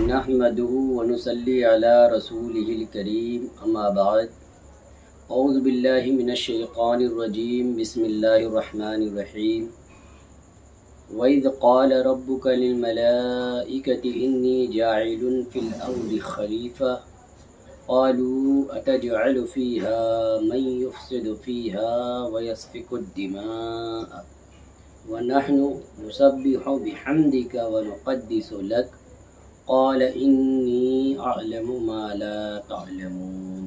نحمده ونصلي على رسوله الكريم اما بعد اعوذ باللہ من الشیطان الرجیم بسم اللہ الرحمن الرحیم وَإِذْ قَالَ رَبُّكَ لِلْمَلَائِكَةِ إِنِّي جَاعِلٌ فِي الْأَرْضِ خَلِيفَةً قَالُوا أَتَجْعَلُ فِيهَا مَن يُفْسِدُ فِيهَا وَيَسْفِكُ الدِّمَاءَ وَنَحْنُ نُسَبِّحُ بِحَمْدِكَ وَنُقَدِّسُ لَكَ قَالَ إِنِّي أَعْلَمُ مَا لَا تَعْلَمُونَ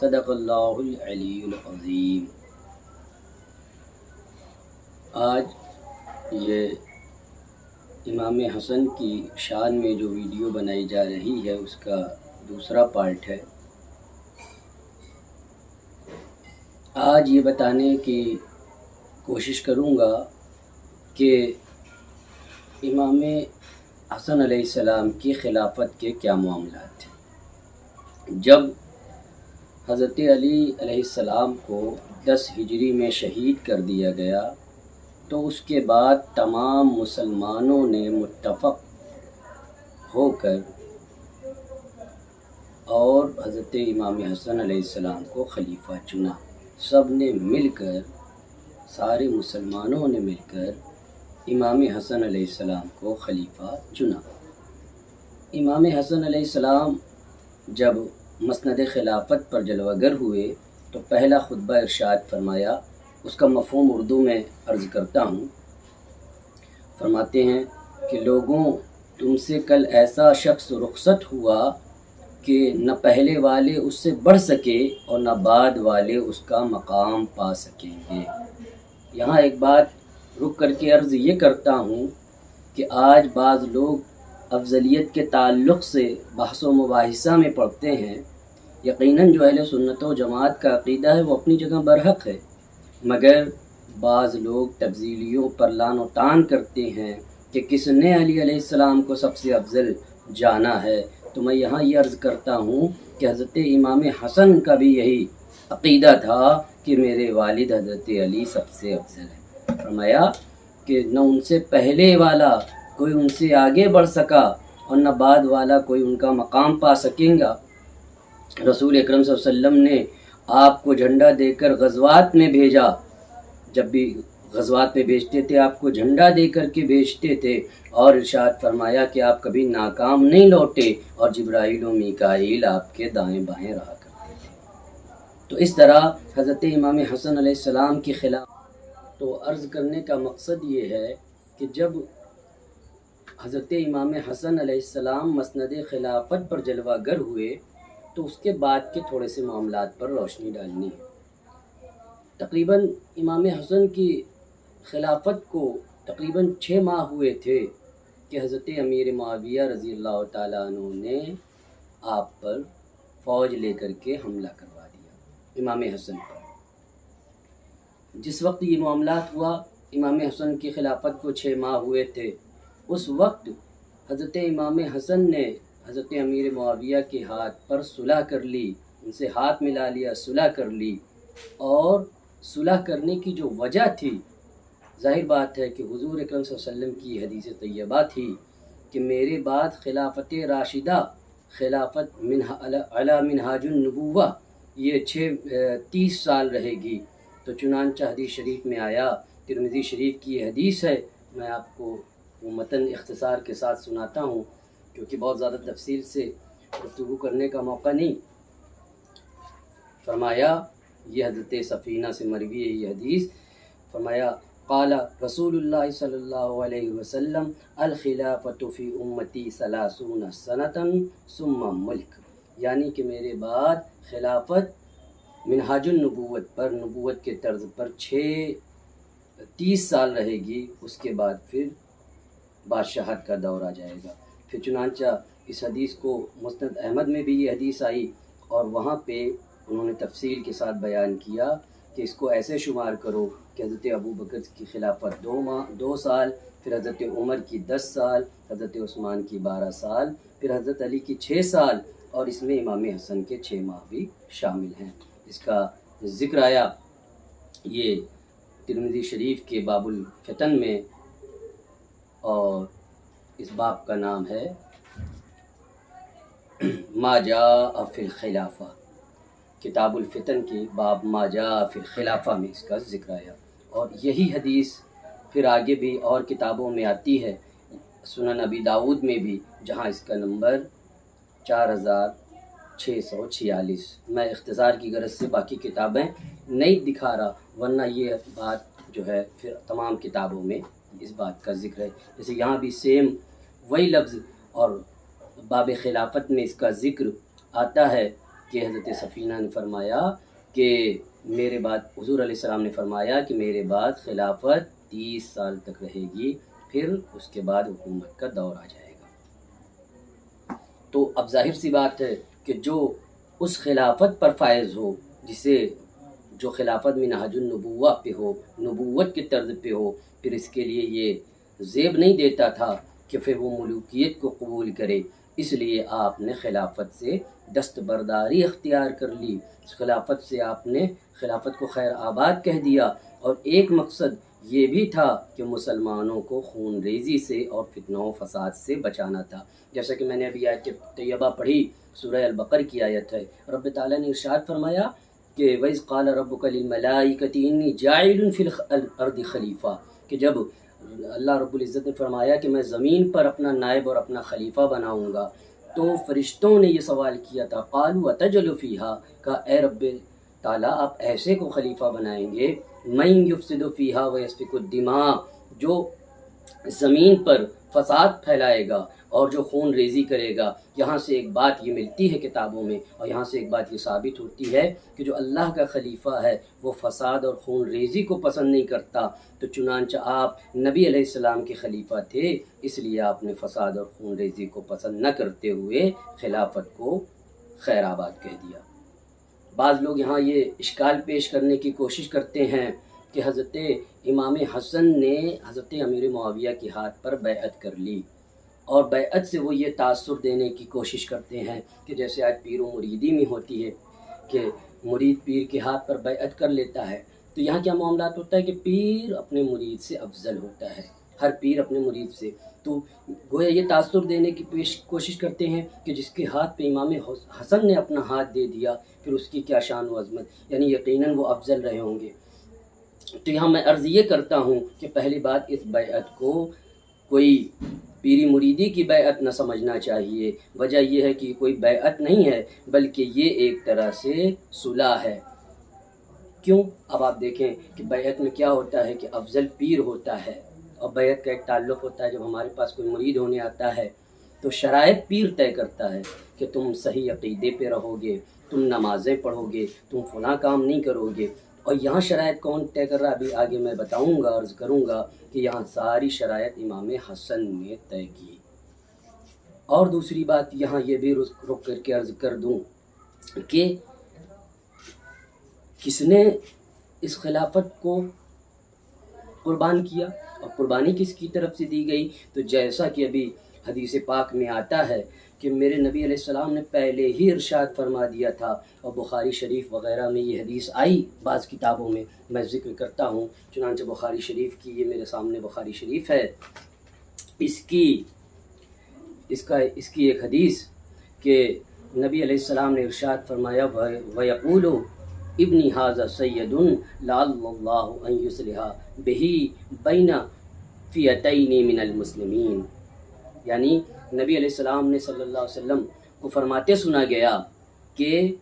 صدق اللہ العلی العظیم۔ آج یہ امام حسن کی شان میں جو ویڈیو بنائی جا رہی ہے اس کا دوسرا پارٹ ہے۔ آج یہ بتانے کی کوشش کروں گا کہ امام حسن علیہ السلام کی خلافت کے کیا معاملات تھے۔ جب حضرت علی علیہ السلام کو 10 ہجری میں شہید کر دیا گیا تو اس کے بعد تمام مسلمانوں نے متفق ہو کر اور حضرت امام حسن علیہ السلام کو خلیفہ چنا۔ سب نے مل کر، سارے مسلمانوں نے مل کر امام حسن علیہ السلام کو خلیفہ چنا۔ امام حسن علیہ السلام جب مسند خلافت پر جلوہ گر ہوئے تو پہلا خطبہ ارشاد فرمایا، اس کا مفہوم اردو میں عرض کرتا ہوں۔ فرماتے ہیں کہ لوگوں، تم سے کل ایسا شخص رخصت ہوا کہ نہ پہلے والے اس سے بڑھ سکے اور نہ بعد والے اس کا مقام پا سکیں گے۔ یہاں ایک بات رک کر کے عرض یہ کرتا ہوں کہ آج بعض لوگ افضلیت کے تعلق سے بحث و مباحثہ میں پڑھتے ہیں۔ یقیناً جو اہل سنت و جماعت کا عقیدہ ہے وہ اپنی جگہ برحق ہے، مگر بعض لوگ تفضیلیوں پر لان و طعن کرتے ہیں کہ کس نے علی علیہ السلام کو سب سے افضل جانا ہے۔ تو میں یہاں یہ عرض کرتا ہوں کہ حضرت امام حسن کا بھی یہی عقیدہ تھا کہ میرے والد حضرت علی سب سے افضل ہے۔ فرمایا کہ نہ ان سے پہلے والا کوئی ان سے آگے بڑھ سکا اور نہ بعد والا کوئی ان کا مقام پا سکیں گا۔ رسول اکرم صلی اللہ علیہ وسلم نے آپ کو جھنڈا دے کر غزوات میں بھیجا۔ جب بھی غزوات میں بھیجتے تھے آپ کو جھنڈا دے کر کے بھیجتے تھے، اور ارشاد فرمایا کہ آپ کبھی ناکام نہیں لوٹے، اور جبرائیل و میکائیل آپ کے دائیں بائیں رہا کرتے تھے۔ تو اس طرح حضرت امام حسن علیہ السلام کی خلاف تو عرض کرنے کا مقصد یہ ہے کہ جب حضرت امام حسن علیہ السلام مسند خلافت پر جلوہ گر ہوئے تو اس کے بعد کے تھوڑے سے معاملات پر روشنی ڈالنی ہے۔ تقریباً امام حسن کی خلافت کو تقریباً 6 ماہ ہوئے تھے کہ حضرت امیر معاویہ رضی اللہ تعالیٰ عنہ نے آپ پر فوج لے کر کے حملہ کروا دیا امام حسن پر۔ جس وقت یہ معاملات ہوا، امام حسن کی خلافت کو 6 ماہ ہوئے تھے، اس وقت حضرت امام حسن نے حضرت امیر معاویہ کے ہاتھ پر صلح کر لی، ان سے ہاتھ ملا لیا، صلح کر لی۔ اور صلح کرنے کی جو وجہ تھی، ظاہر بات ہے کہ حضور اکرم صلی اللہ علیہ وسلم کی حدیث طیبہ تھی کہ میرے بعد خلافت راشدہ، خلافت علی منہاج النبوہ، یہ 30 سال رہے گی۔ تو چنانچہ حدیث شریف میں آیا، ترمذی شریف کی یہ حدیث ہے، میں آپ کو وہ متن اختصار کے ساتھ سناتا ہوں کیونکہ بہت زیادہ تفصیل سے گفتگو کرنے کا موقع نہیں۔ فرمایا، یہ حضرت سفینہ سے مروی ہے یہ حدیث۔ فرمایا، قال رسول اللہ صلی اللہ علیہ وسلم الخلافۃ فی امتی 30 سنۃ ثم ملک، یعنی کہ میرے بعد خلافت منہاج النبوت پر، نبوت کے طرز پر 30 سال رہے گی، اس کے بعد پھر بادشاہت کا دور آ جائے گا۔ پھر چنانچہ اس حدیث کو مسند احمد میں بھی یہ حدیث آئی، اور وہاں پہ انہوں نے تفصیل کے ساتھ بیان کیا کہ اس کو ایسے شمار کرو کہ حضرت ابو بکر کی خلافت 2 سال، پھر حضرت عمر کی 10 سال، حضرت عثمان کی 12 سال، پھر حضرت علی کی 6 سال، اور اس میں امام حسن کے 6 ماہ بھی شامل ہیں۔ اس کا ذکر آیا یہ ترمذی شریف کے باب الفتن میں، اور اس باب کا نام ہے ما جاء فی الخلافہ، کتاب الفتن کی باب ما جاء فی الخلافہ میں اس کا ذکر آیا، اور یہی حدیث پھر آگے بھی اور کتابوں میں آتی ہے، سنن ابی داؤد میں بھی، جہاں اس کا نمبر 4646۔ میں اختصار کی غرض سے باقی کتابیں نہیں دکھا رہا، ورنہ یہ بات جو ہے پھر تمام کتابوں میں اس بات کا ذکر ہے۔ جیسے یہاں بھی سیم وہی لفظ، اور باب خلافت میں اس کا ذکر آتا ہے کہ حضرت سفینہ نے فرمایا کہ میرے بعد حضور علیہ السلام نے فرمایا کہ میرے بعد خلافت 30 سال تک رہے گی، پھر اس کے بعد حکومت کا دور آ جائے گا۔ تو اب ظاہر سی بات ہے کہ جو اس خلافت پر فائز ہو، جسے جو خلافت منہاج النبوہ پہ ہو، نبوت کے طرز پہ ہو، پھر اس کے لیے یہ زیب نہیں دیتا تھا کہ پھر وہ ملوکیت کو قبول کرے، اس لیے آپ نے خلافت سے دستبرداری اختیار کر لی، خلافت سے آپ نے خلافت کو خیر آباد کہہ دیا، اور ایک مقصد یہ بھی تھا کہ مسلمانوں کو خون ریزی سے اور فتنہ و فساد سے بچانا تھا۔ جیسا کہ میں نے ابھی آیت طیبہ پڑھی، سورہ البقر کی آیت ہے، رب تعالیٰ نے ارشاد فرمایا کہ وَإِذْ قَالَ رَبُّكَ لِلْمَلَائِكَةِ إِنِّي جَاعِلٌ فِي الْأَرْضِ خلیفہ، کہ جب اللہ رب العزت نے فرمایا کہ میں زمین پر اپنا نائب اور اپنا خلیفہ بناؤں گا، تو فرشتوں نے یہ سوال کیا تھا، قالوا اتجعل فیہا، کہا اے رب تعالیٰ آپ ایسے کو خلیفہ بنائیں گے، من یفسد فیہا ویسفک الدماء، جو زمین پر فساد پھیلائے گا اور جو خون ریزی کرے گا۔ یہاں سے ایک بات یہ ملتی ہے کتابوں میں، اور یہاں سے ایک بات یہ ثابت ہوتی ہے کہ جو اللہ کا خلیفہ ہے وہ فساد اور خون ریزی کو پسند نہیں کرتا، تو چنانچہ آپ نبی علیہ السلام کے خلیفہ تھے، اس لیے آپ نے فساد اور خون ریزی کو پسند نہ کرتے ہوئے خلافت کو خیر آباد کہہ دیا۔ بعض لوگ یہاں یہ اشکال پیش کرنے کی کوشش کرتے ہیں کہ حضرت امام حسن نے حضرت امیر معاویہ کے ہاتھ پر بیعت کر لی، اور بیعت سے وہ یہ تاثر دینے کی کوشش کرتے ہیں کہ جیسے آج پیر و مریدی میں ہوتی ہے کہ مرید پیر کے ہاتھ پر بیعت کر لیتا ہے، تو یہاں کیا معاملات ہوتا ہے کہ پیر اپنے مرید سے افضل ہوتا ہے، ہر پیر اپنے مرید سے، تو گویا یہ تاثر دینے کی کوشش کرتے ہیں کہ جس کے ہاتھ پہ امام حسن نے اپنا ہاتھ دے دیا پھر اس کی کیا شان و عظمت، یعنی یقیناً وہ افضل رہے ہوں گے۔ تو یہاں میں عرض یہ کرتا ہوں کہ پہلی بات اس بیعت کو کوئی پیری مریدی کی بیعت نہ سمجھنا چاہیے، وجہ یہ ہے کہ کوئی بیعت نہیں ہے بلکہ یہ ایک طرح سے صلح ہے۔ کیوں؟ اب آپ دیکھیں کہ بیعت میں کیا ہوتا ہے کہ افضل پیر ہوتا ہے، اور بیعت کا ایک تعلق ہوتا ہے جب ہمارے پاس کوئی مرید ہونے آتا ہے تو شرائط پیر طے کرتا ہے کہ تم صحیح عقیدے پہ رہو گے، تم نمازیں پڑھو گے، تم فلاں کام نہیں کرو گے، اور یہاں شرائط کون طے کر رہا ہے ابھی آگے میں بتاؤں گا، عرض کروں گا کہ یہاں ساری شرائط امام حسن نے طے کی۔ اور دوسری بات یہاں یہ بھی رک کر کے عرض کر دوں کہ کس نے اس خلافت کو قربان کیا اور قربانی کس کی طرف سے دی گئی، تو جیسا کہ ابھی حدیث پاک میں آتا ہے کہ میرے نبی علیہ السلام نے پہلے ہی ارشاد فرما دیا تھا، اور بخاری شریف وغیرہ میں یہ حدیث آئی، بعض کتابوں میں میں ذکر کرتا ہوں، چنانچہ بخاری شریف کی، یہ میرے سامنے بخاری شریف ہے، اس کی ایک حدیث کہ نبی علیہ السلام نے ارشاد فرمایا وَيَقُولُ ابنی ھذا سید لعل اللہ ان یصلح بہ بین فئتین من المسلمین، یعنی نبی علیہ السلام نے صلی اللہ علیہ وسلم کو فرماتے سنا گیا کہ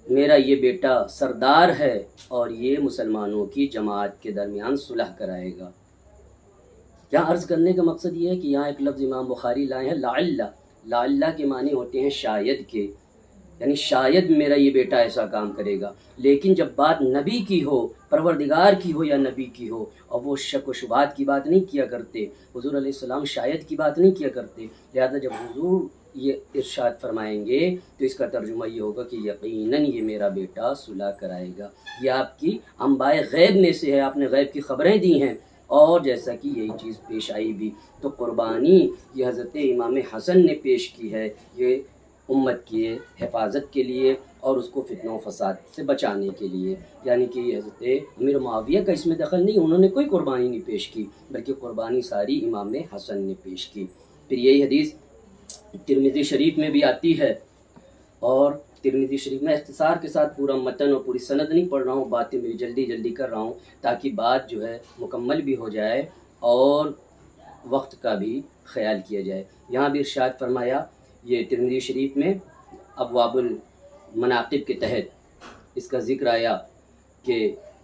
میرا یہ بیٹا سردار ہے اور یہ مسلمانوں کی جماعت کے درمیان صلح کرائے گا۔ یہاں عرض کرنے کا مقصد یہ ہے کہ یہاں ایک لفظ امام بخاری لائے ہیں لعل کے معنی ہوتے ہیں شاید کے، یعنی شاید میرا یہ بیٹا ایسا کام کرے گا، لیکن جب بات نبی کی ہو، پروردگار کی ہو یا نبی کی ہو، اور وہ شک و شبہات کی بات نہیں کیا کرتے، حضور علیہ السلام شاید کی بات نہیں کیا کرتے، لہذا جب حضور یہ ارشاد فرمائیں گے تو اس کا ترجمہ یہ ہوگا کہ یقیناً یہ میرا بیٹا صلح کرائے گا۔ یہ آپ کی انبائے غیب میں سے ہے، آپ نے غیب کی خبریں دی ہیں، اور جیسا کہ یہی چیز پیش آئی بھی، تو قربانی یہ حضرت امام حسن نے پیش کی ہے، یہ امت کی حفاظت کے لیے اور اس کو فتنہ و فساد سے بچانے کے لیے، یعنی کہ یہ حضرت امیر معاویہ کا اس میں دخل نہیں، انہوں نے کوئی قربانی نہیں پیش کی، بلکہ قربانی ساری امام حسن نے پیش کی۔ پھر یہی حدیث ترمذی شریف میں بھی آتی ہے، اور ترمذی شریف میں اختصار کے ساتھ پورا متن اور پوری سند نہیں پڑھ رہا ہوں، باتیں میری جلدی جلدی کر رہا ہوں تاکہ بات جو ہے مکمل بھی ہو جائے اور وقت کا بھی خیال کیا جائے۔ یہاں بھی ارشاد فرمایا، یہ ترمذی شریف میں ابواب المناقب کے تحت اس کا ذکر آیا کہ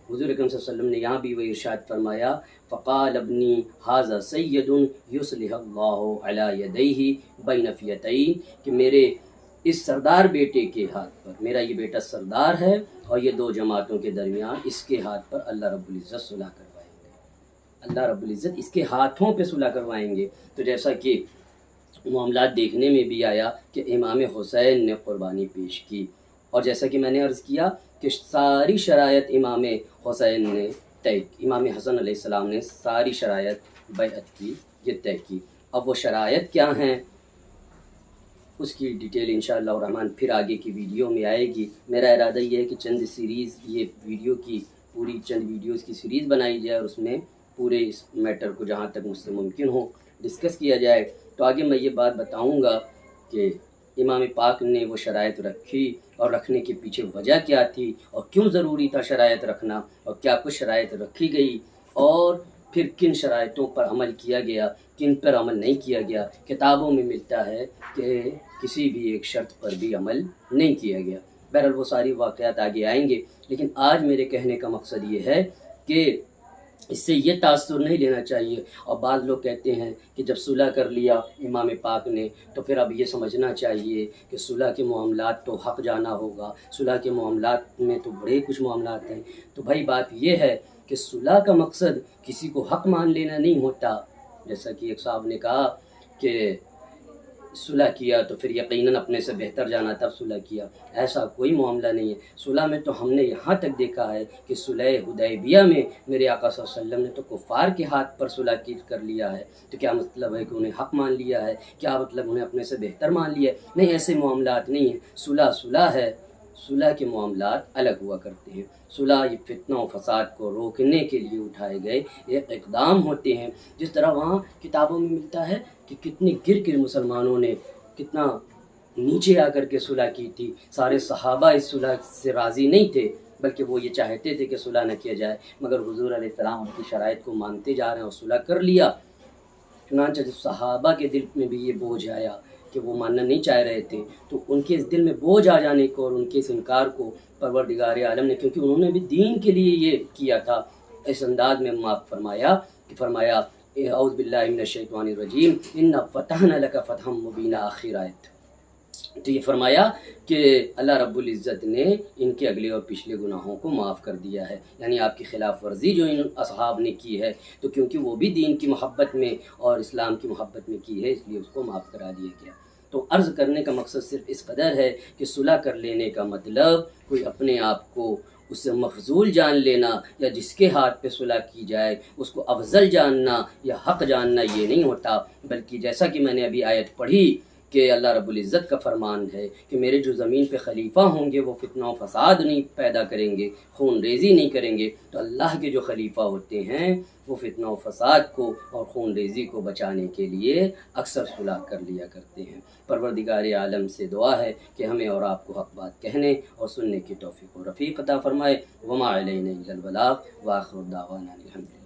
حضور اکرم صلی اللہ علیہ وسلم نے یہاں بھی وہ ارشاد فرمایا، فقال ابنی ھذا سید یصلح اللہ علی یدیہ بین فئتین، کہ میرے اس سردار بیٹے کے ہاتھ پر، میرا یہ بیٹا سردار ہے اور یہ دو جماعتوں کے درمیان اس کے ہاتھ پر اللہ رب العزت صلح کروائیں گے، اللہ رب العزت اس کے ہاتھوں پہ صلح کروائیں گے۔ تو جیسا کہ معاملات دیکھنے میں بھی آیا کہ امام حسین نے قربانی پیش کی، اور جیسا کہ میں نے عرض کیا کہ ساری شرائط امام حسین نے طے، امام حسن علیہ السلام نے ساری شرائط بیعت کی، یہ طے کی۔ اب وہ شرائط کیا ہیں اس کی ڈیٹیل انشاءاللہ الرحمن پھر آگے کی ویڈیو میں آئے گی۔ میرا ارادہ یہ ہے کہ چند سیریز، یہ ویڈیو کی پوری چند ویڈیوز کی سیریز بنائی جائے اور اس میں پورے اس میٹر کو جہاں تک مجھ سے ممکن ہو ڈسکس کیا جائے۔ تو آگے میں یہ بات بتاؤں گا کہ امام پاک نے وہ شرائط رکھی اور رکھنے کے پیچھے وجہ کیا تھی، اور کیوں ضروری تھا شرائط رکھنا، اور کیا کچھ شرائط رکھی گئی، اور پھر کن شرائطوں پر عمل کیا گیا، کن پر عمل نہیں کیا گیا۔ کتابوں میں ملتا ہے کہ کسی بھی ایک شرط پر بھی عمل نہیں کیا گیا۔ بہرحال وہ ساری واقعات آگے آئیں گے، لیکن آج میرے کہنے کا مقصد یہ ہے کہ اس سے یہ تاثر نہیں لینا چاہیے، اور بعض لوگ کہتے ہیں کہ جب صلح کر لیا امام پاک نے تو پھر اب یہ سمجھنا چاہیے کہ صلح کے معاملات تو حق جانا ہوگا، صلح کے معاملات میں تو بڑے کچھ معاملات ہیں۔ تو بھائی بات یہ ہے کہ صلح کا مقصد کسی کو حق مان لینا نہیں ہوتا، جیسا کہ ایک صاحب نے کہا کہ صلح کیا تو پھر یقیناً اپنے سے بہتر جانا تب صلح کیا، ایسا کوئی معاملہ نہیں ہے۔ صلح میں تو ہم نے یہاں تک دیکھا ہے کہ صلح حدیبیہ میں میرے آقا صلی اللہ علیہ وسلم نے تو کفار کے ہاتھ پر صلح کر لیا ہے، تو کیا مطلب ہے کہ انہیں حق مان لیا ہے؟ کیا مطلب انہیں اپنے سے بہتر مان لیا ہے؟ نہیں، ایسے معاملات نہیں ہیں۔ صلح صلح ہے، صلح کے معاملات الگ ہوا کرتے ہیں۔ صلح یہ فتنہ و فساد کو روکنے کے لیے اٹھائے گئے ایک اقدام ہوتے ہیں، جس طرح وہاں کتابوں میں ملتا ہے کہ کتنے گر کے مسلمانوں نے کتنا نیچے آ کر کے صلح کی تھی۔ سارے صحابہ اس صلح سے راضی نہیں تھے، بلکہ وہ یہ چاہتے تھے کہ صلح نہ کیا جائے، مگر حضور علیہ السلام ان کی شرائط کو مانتے جا رہے ہیں اور صلح کر لیا۔ چنانچہ جب صحابہ کے دل میں بھی یہ بوجھ آیا کہ وہ ماننا نہیں چاہ رہے تھے، تو ان کے اس دل میں بوجھ آ جانے کو اور ان کے اس انکار کو پروردگار عالم نے، کیونکہ انہوں نے بھی دین کے لیے یہ کیا تھا، اس انداز میں معاف فرمایا اعوذ باللہ من الشیطان الرجیم انا فتحنا لک فتحا مبینا، آخر آیت۔ تو یہ فرمایا کہ اللہ رب العزت نے ان کے اگلے اور پچھلے گناہوں کو معاف کر دیا ہے، یعنی آپ کی خلاف ورزی جو ان اصحاب نے کی ہے، تو کیونکہ وہ بھی دین کی محبت میں اور اسلام کی محبت میں کی ہے، اس لیے اس کو معاف کرا دیا گیا۔ تو عرض کرنے کا مقصد صرف اس قدر ہے کہ صلح کر لینے کا مطلب کوئی اپنے آپ کو اس سے مفضول جان لینا یا جس کے ہاتھ پہ صلح کی جائے اس کو افضل جاننا یا حق جاننا یہ نہیں ہوتا، بلکہ جیسا کہ میں نے ابھی آیت پڑھی کہ اللہ رب العزت کا فرمان ہے کہ میرے جو زمین پہ خلیفہ ہوں گے وہ فتنہ و فساد نہیں پیدا کریں گے، خون ریزی نہیں کریں گے۔ تو اللہ کے جو خلیفہ ہوتے ہیں وہ فتنہ و فساد کو اور خون ریزی کو بچانے کے لیے اکثر صلح کر لیا کرتے ہیں۔ پروردگار عالم سے دعا ہے کہ ہمیں اور آپ کو حق بات کہنے اور سننے کی توفیق و رفیق عطا فرمائے۔ وما علینا الا البلاغ، وآخر دعوانا الحمد للہ۔